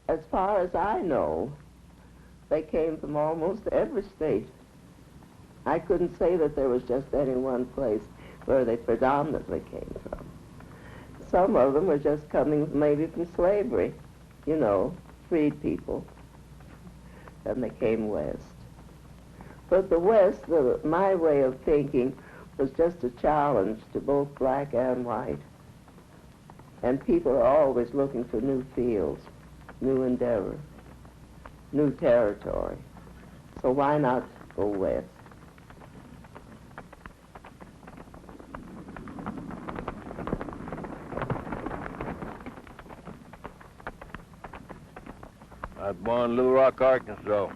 As far as I know, they came from almost every state. I couldn't say that there was just any one place where they predominantly came from. Some of them were just coming maybe from slavery, you know, freed people, and they came west. But the West, my way of thinking, was just a challenge to both black and white. And people are always looking for new fields, new endeavor, new territory. So why not go west? I was born in Little Rock, Arkansas.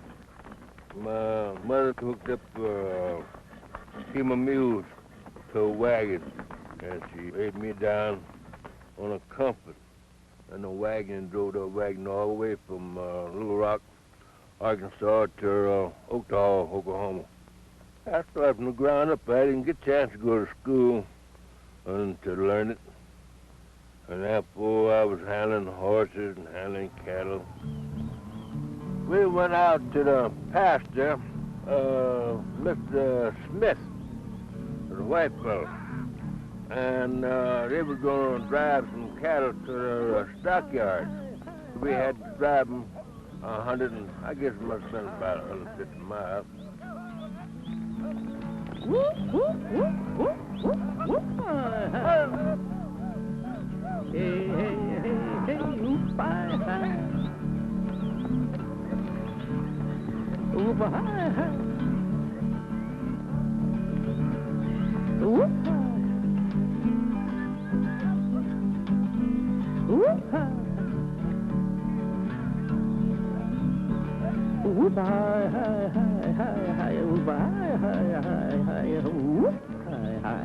My mother hooked up human mules to a wagon, and she laid me down on a comfort, and the wagon drove that wagon all the way from Little Rock, Arkansas to Oklahoma, Oklahoma. I started from the ground up. I didn't get a chance to go to school and to learn it. And therefore I was handling horses and handling cattle. We went out to the pasture, Mr. Smith, the white fellow, and they were going to drive some cattle to the stockyard. We had to drive them 100, and I guess it must have been about 150 miles. Hey, hey, hey, hey, oop, hi. Oop, hi, hi. Oop, hi. Oop, hi. Oop, hi, hi, hi, hi, hi. Oop, hi, hi, hi, hi. Oop, hi, hi.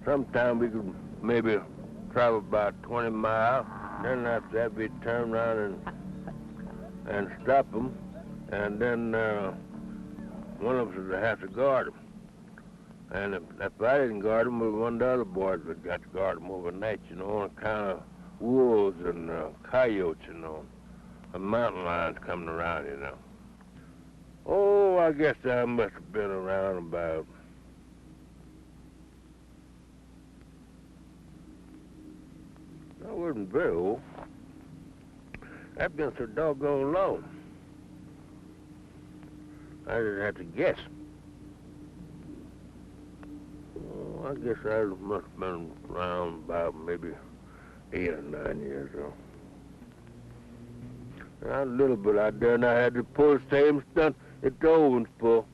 Sometimes we could maybe travel about 20 miles. Then after that, we'd turn around and stop them. And then one of us would have to guard them. And if I didn't guard them, one of the other boys would got to guard them overnight, you know, on account of wolves and coyotes, you know, and mountain lions coming around, you know. Oh, I guess I must have been around about I wasn't very old. I've been so doggone long. I just had to guess. Oh, I guess I must have been around about maybe 8 or 9 years old. A little bit out there, and I had to pull the same stunt that the old ones pull.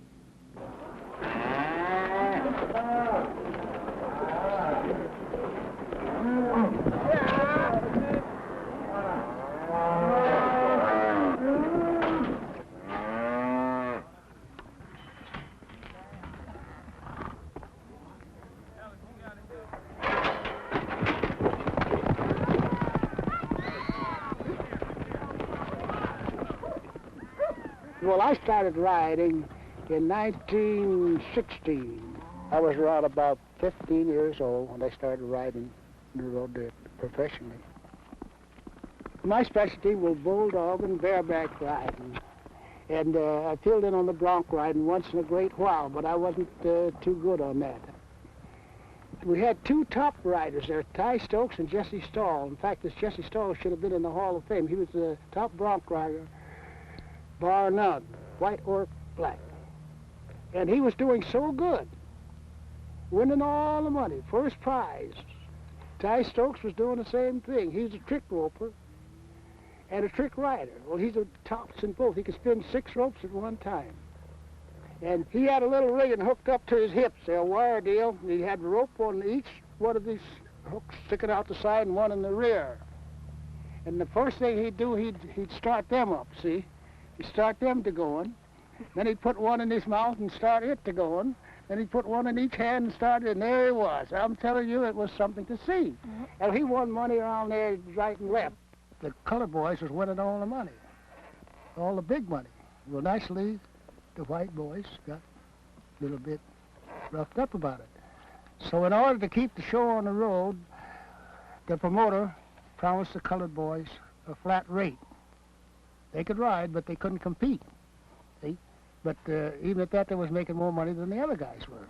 Well, I started riding in 1916. I was around about 15 years old when I started riding the road professionally. My specialty was bulldog and bareback riding. And I filled in on the bronc riding once in a great while, but I wasn't too good on that. We had two top riders there, Ty Stokes and Jesse Stahl. In fact, this Jesse Stahl should have been in the Hall of Fame. He was the top bronc rider, bar none, white or black. And he was doing so good, winning all the money, first prize. Ty Stokes was doing the same thing. He's a trick roper and a trick rider. Well, he's the tops in both. He could spin 6 ropes at one time. And he had a little rigging hooked up to his hips, a wire deal. He had a rope on each one of these hooks sticking out the side and one in the rear. And the first thing he'd do, he'd start them up, see? He'd start them to going. Then he'd put one in his mouth and start it to going. Then he'd put one in each hand and start it, and there he was. I'm telling you, it was something to see. And he won money around there right and left. The colored boys was winning all the money, all the big money. Well, naturally, the white boys got a little bit roughed up about it. So in order to keep the show on the road, the promoter promised the colored boys a flat rate. They could ride, but they couldn't compete, see? But even at that, they was making more money than the other guys were.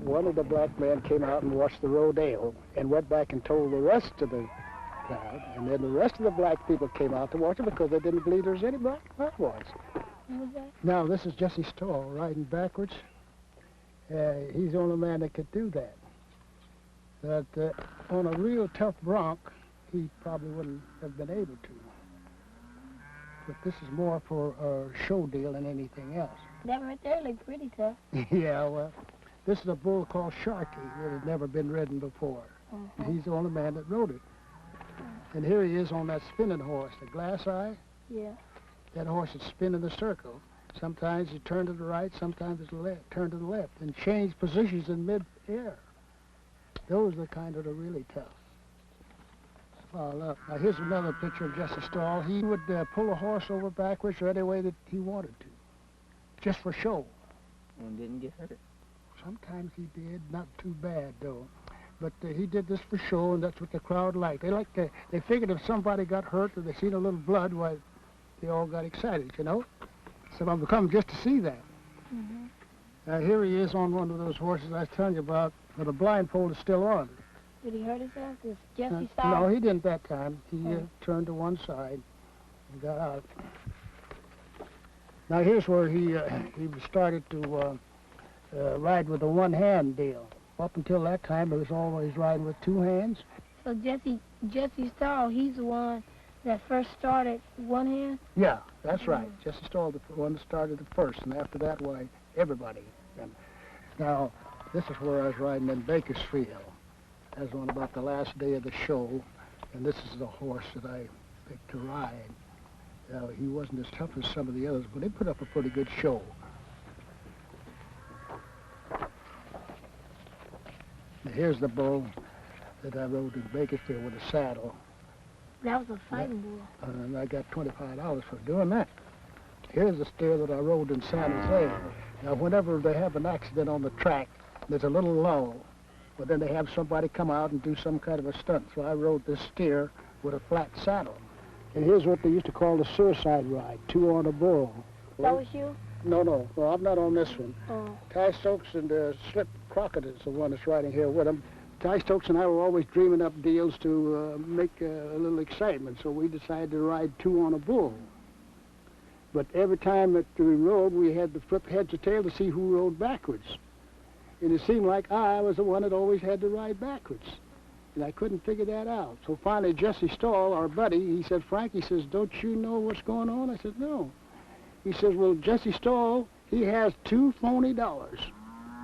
One of the black men came out and watched the rodeo and went back and told the rest of the crowd, and then the rest of the black people came out to watch it because they didn't believe there was any black boys. Now, this is Jesse Stahl riding backwards. He's the only man that could do that. But on a real tough bronc, he probably wouldn't have been able to. But this is more for a show deal than anything else. That right there looked pretty tough. Yeah, well, this is a bull called Sharkey that had never been ridden before. He's the only man that rode it. And here he is on that spinning horse, the glass eye. Yeah. That horse would spin in a circle. Sometimes he turned to the right, sometimes he turned to the left, and changed positions in mid-air. Those are kind of the really tough. Now here's another picture of Jesse Stahl. He would pull a horse over backwards or any way that he wanted to, just for show. And didn't get hurt. Sometimes he did, not too bad though. But he did this for show, and that's what the crowd liked. They figured if somebody got hurt or they seen a little blood, why, they all got excited, you know? So I'm come just to see that. Now here he is on one of those horses I was telling you about, but the blindfold is still on. Did he hurt himself? This Jesse Stahl? No, he didn't that time. He turned to one side and got out. Now here's where he started to ride with a one-hand deal. Up until that time, he was always riding with two hands. So Jesse Stahl, he's the one that first started one hand? Yeah, that's right. Jesse Stahl, the one that started it first, and after that, why, everybody. And now, this is where I was riding in Bakersfield. That was on about the last day of the show, and this is the horse that I picked to ride. He wasn't as tough as some of the others, but he put up a pretty good show. Here's the bull that I rode in Bakersfield with a saddle. That was a fighting bull. And I got $25 for doing that. Here's the steer that I rode in San Jose. Now, whenever they have an accident on the track, there's a little lull. But then they have somebody come out and do some kind of a stunt. So I rode this steer with a flat saddle. And here's what they used to call the suicide ride, two on a bull. That was you? No, I'm not on this one. Oh. Ty Stokes and Slip Crockett is the one that's riding here with him. Ty Stokes and I were always dreaming up deals to make a little excitement, so we decided to ride two on a bull. But every time that we rode, we had to flip heads or tails to see who rode backwards. And it seemed like I was the one that always had to ride backwards. And I couldn't figure that out. So finally Jesse Stahl, our buddy, he said, Frank, he says, don't you know what's going on? I said, no. He says, well, Jesse Stahl, he has 2 phony dollars.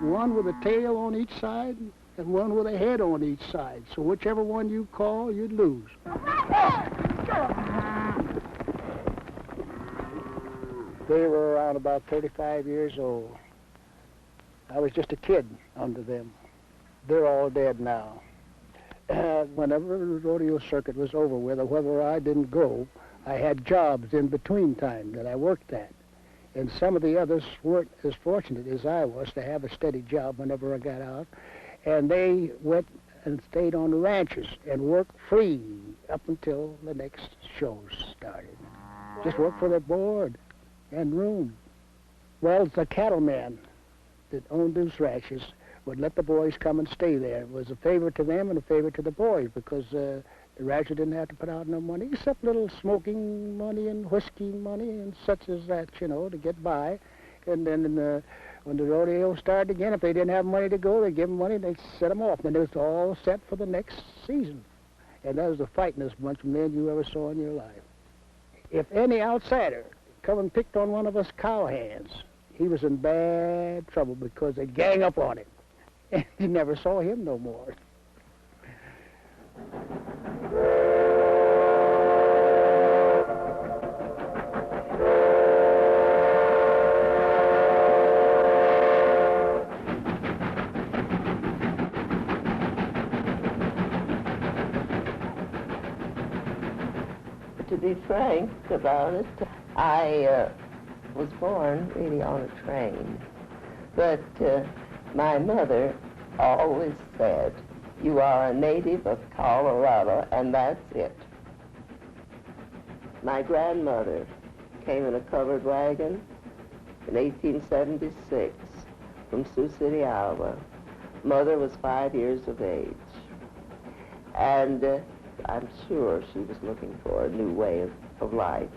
One with a tail on each side and one with a head on each side. So whichever one you call, you'd lose. They were around about 35 years old. I was just a kid under them. They're all dead now. Whenever the rodeo circuit was over with, or whether I didn't go, I had jobs in between time that I worked at. And some of the others weren't as fortunate as I was to have a steady job whenever I got out. And they went and stayed on the ranches and worked free up until the next shows started. Just worked for their board and room. Well, the cattleman that owned those ranches would let the boys come and stay there. It was a favor to them and a favor to the boys because the rancher didn't have to put out no money except little smoking money and whiskey money and such as that, you know, to get by. And then when the rodeo started again, if they didn't have money to go, they'd give them money and they'd set them off. Then it was all set for the next season. And that was the fightingest bunch of men you ever saw in your life. If any outsider come and picked on one of us cowhands, he was in bad trouble because they'd gang up on him. And you never saw him no more. To be frank about it, I was born really on a train. But my mother always said, you are a native of Colorado, and that's it. My grandmother came in a covered wagon in 1876 from Sioux City, Iowa. Mother was 5 years of age. And I'm sure she was looking for a new way of life.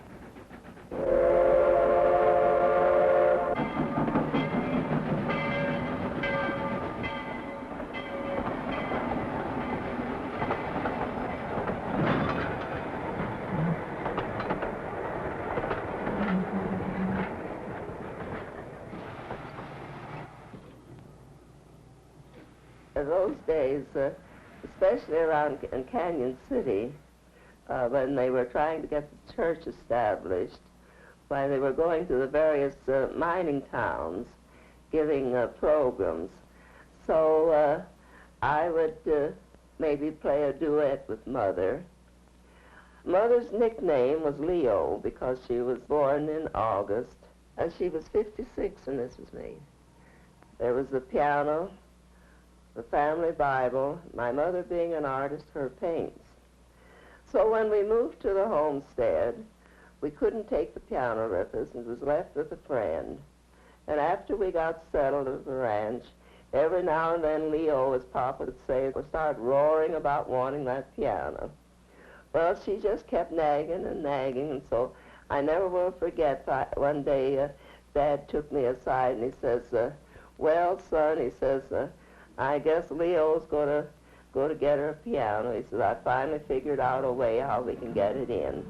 In those days, especially around in Canyon City, when they were trying to get the church established, when they were going to the various mining towns giving programs. So I would maybe play a duet with Mother. Mother's nickname was Leo because she was born in August, and she was 56 when this was made. There was the piano, the family Bible, my mother being an artist, her paints. So when we moved to the homestead, we couldn't take the piano with us, and it was left with a friend. And after we got settled at the ranch, every now and then Leo, as Papa would say, would start roaring about wanting that piano. Well, she just kept nagging, and so I never will forget that one day Dad took me aside and he says, well, son, he says, I guess Leo's going to get her a piano. He says, I finally figured out a way how we can get it in.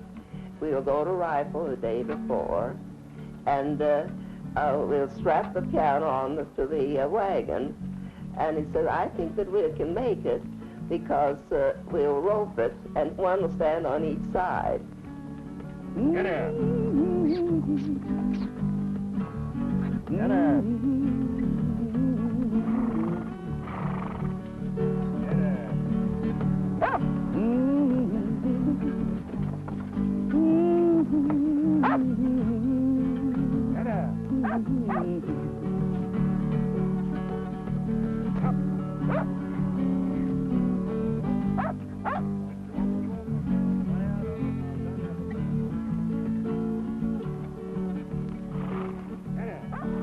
We'll go to Rifle the day before, and we'll strap the piano on to the wagon. And he said, I think that we can make it because we'll rope it, and one will stand on each side. Get out. Get out.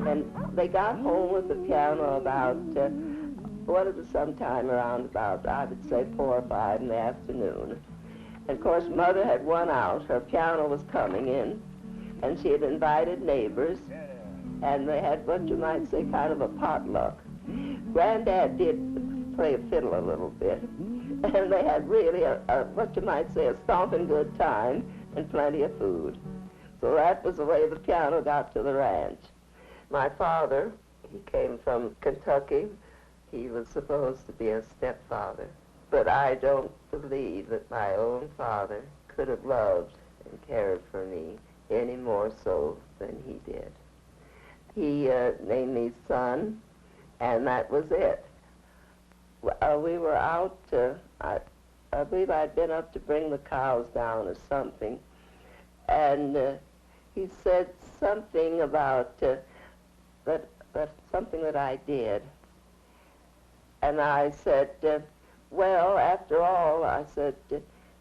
And they got home with the piano about, what it was sometime around about, I would say 4 or 5 in the afternoon. And of course, Mother had won out. Her piano was coming in, and she had invited neighbors, and they had what you might say kind of a potluck. Granddad did play a fiddle a little bit, And they had really what you might say, a stomping good time and plenty of food. So that was the way the piano got to the ranch. My father, he came from Kentucky. He was supposed to be a stepfather. But I don't believe that my own father could have loved and cared for me any more so than he did. He named me son, and that was it. We were out, I believe I'd been up to bring the cows down or something, and he said something about something that I did. And I said, well, after all, I said,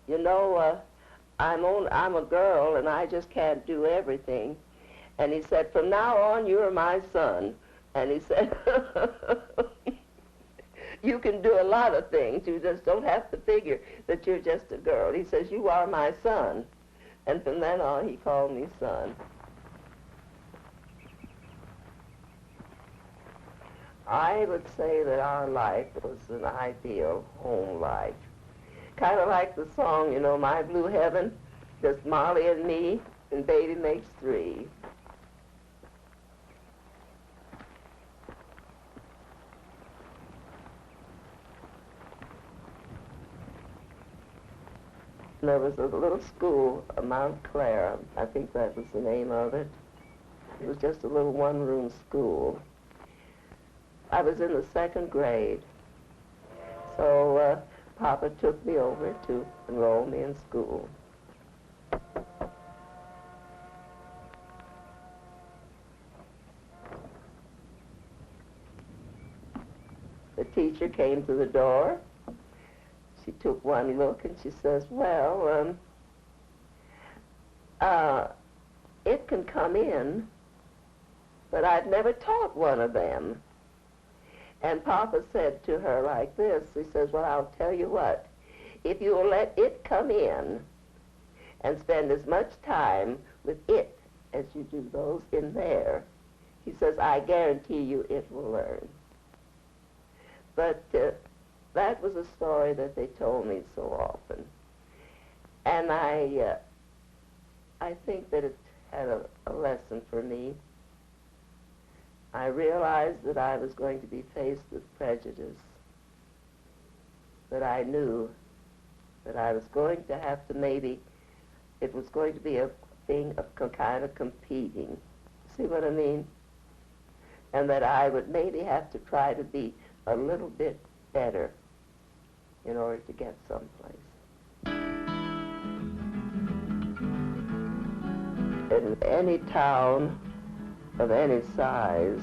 you know, I'm a girl and I just can't do everything. And he said, from now on, you're my son. And he said, you can do a lot of things. You just don't have to figure that you're just a girl. He says, you are my son. And from then on, he called me son. I would say that our life was an ideal home life. Kind of like the song, you know, My Blue Heaven, just Molly and me, and baby makes three. There was a little school, Mount Clara, I think that was the name of it. It was just a little one-room school. I was in the 2nd grade, so Papa took me over to enroll me in school. The teacher came to the door. She took one look and she says, well, it can come in, but I've never taught one of them. And Papa said to her like this, he says, well, I'll tell you what, if you'll let it come in and spend as much time with it as you do those in there, he says, I guarantee you it will learn. But that was a story that they told me so often. And I think that it had a lesson for me. I realized that I was going to be faced with prejudice, that I knew that I was going to have to it was going to be a thing of kind of competing. See what I mean? And that I would maybe have to try to be a little bit better in order to get someplace. In any town of any size,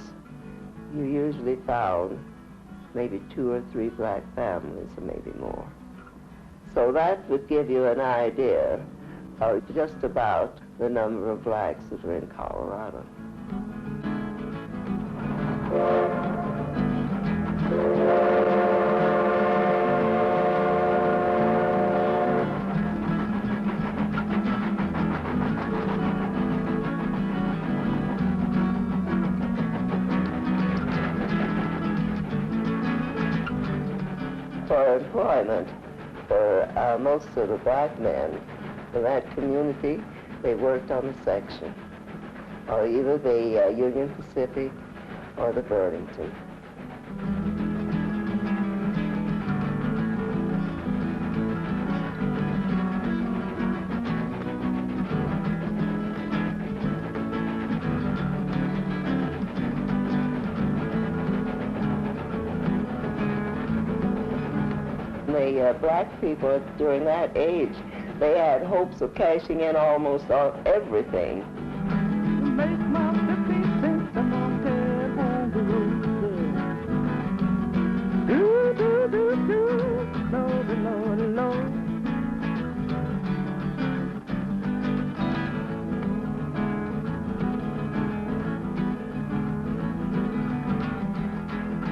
you usually found maybe 2 or 3 black families, or maybe more. So that would give you an idea of just about the number of blacks that are in Colorado. For employment, for most of the black men in that community, they worked on the section, or either the Union Pacific or the Burlington. The black people during that age, they had hopes of cashing in almost on everything. Make my 50 cents a month on the road. Do, do, do, do, Lord, Lord, Lord.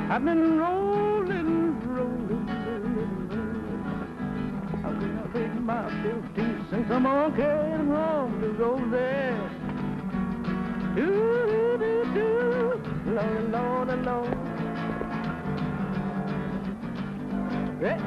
I've been rolling, rolling, I'm gonna take my 50 cents a month on the road there. Do, do, do, Lord, Lord, Lord. Yeah.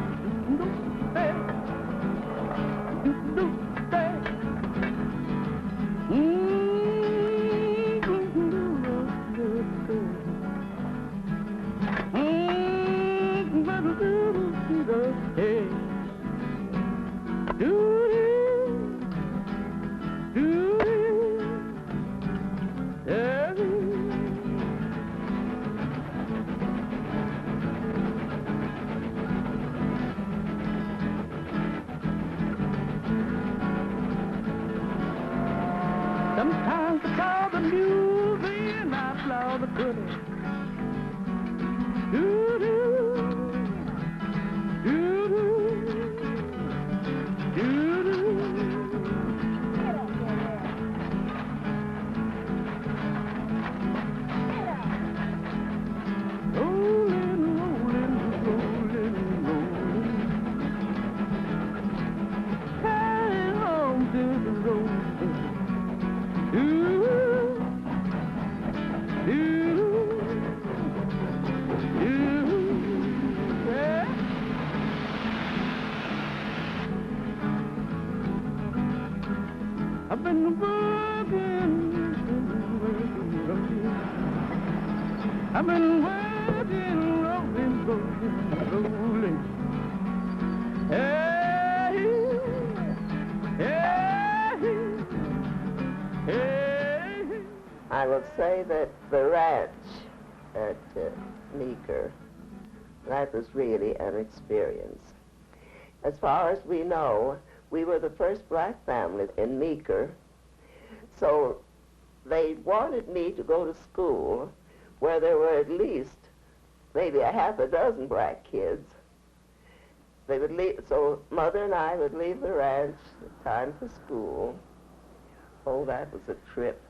Sometimes I call the music and I blow the goodies. I've been working, I've been working, rolling. Hey, hey, hey. I will say that the ranch at Meeker, that was really an experience. As far as we know, we were the first black family in Meeker, so they wanted me to go to school where there were at least maybe a half a dozen black kids. They would leave, so Mother and I would leave the ranch, time for school. Oh, that was a trip.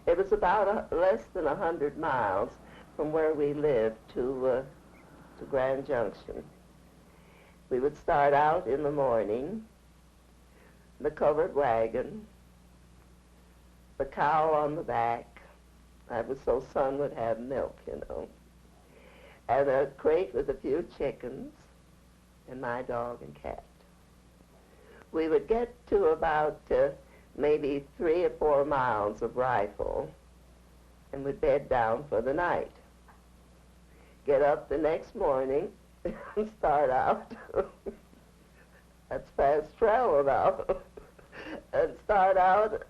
It was about less than 100 miles from where we lived to Grand Junction. We would start out in the morning, the covered wagon, the cow on the back. That was so Son would have milk, you know. And a crate with a few chickens, and my dog and cat. We would get to about maybe 3 or 4 miles of Rifle, and would bed down for the night. Get up the next morning and start out. That's fast travel now. And start out,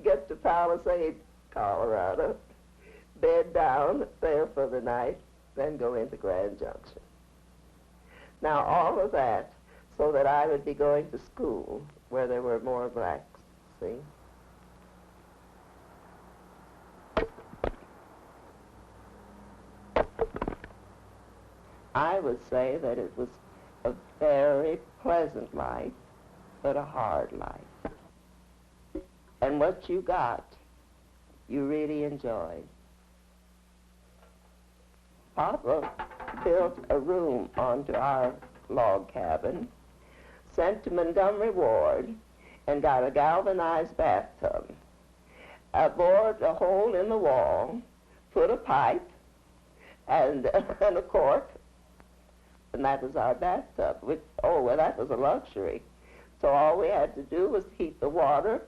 get to Palisade, Colorado, bed down there for the night, then go into Grand Junction. Now all of that so that I would be going to school where there were more blacks, see? I would say that it was a very pleasant life, but a hard life. And what you got, you really enjoyed. Papa built a room onto our log cabin, sent to Montgomery Ward, and got a galvanized bathtub. I bored a hole in the wall, put a pipe, and a cork, and that was our bathtub. Well, that was a luxury. So all we had to do was heat the water,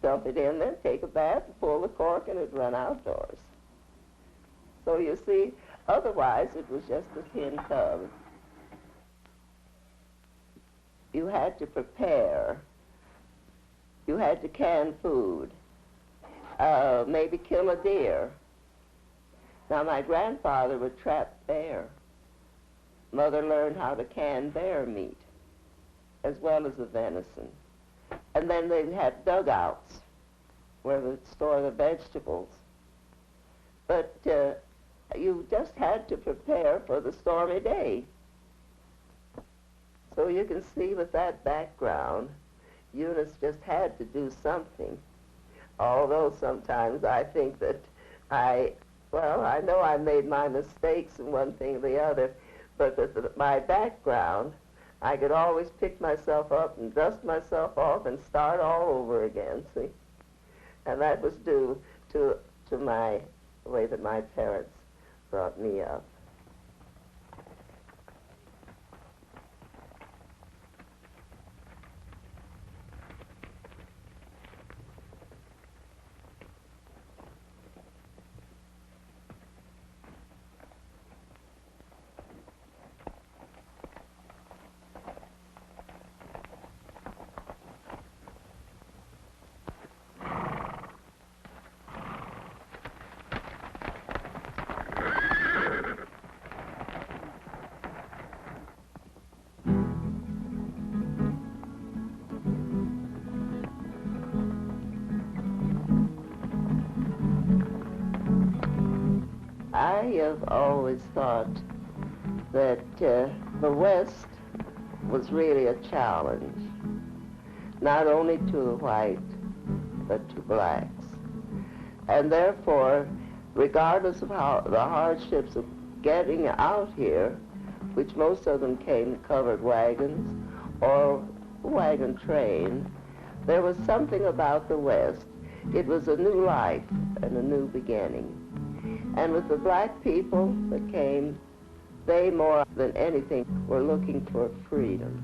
dump it in there, take a bath, pull the cork, and it'd run outdoors. So you see, otherwise it was just a tin tub. You had to prepare. You had to can food, maybe kill a deer. Now my grandfather would trap bear. Mother learned how to can bear meat, as well as the venison. And then they had dugouts where they would store the vegetables. But you just had to prepare for the stormy day. So you can see with that background, Eunice just had to do something. Although sometimes I think that I know I made my mistakes in one thing or the other, but with my background, I could always pick myself up and dust myself off and start all over again, see? And that was due to the way that my parents brought me up. I have always thought that the West was really a challenge, not only to the white, but to blacks. And therefore, regardless of how the hardships of getting out here, which most of them came in covered wagons or wagon train, there was something about the West. It was a new life and a new beginning. And with the black people that came, they more than anything were looking for freedom.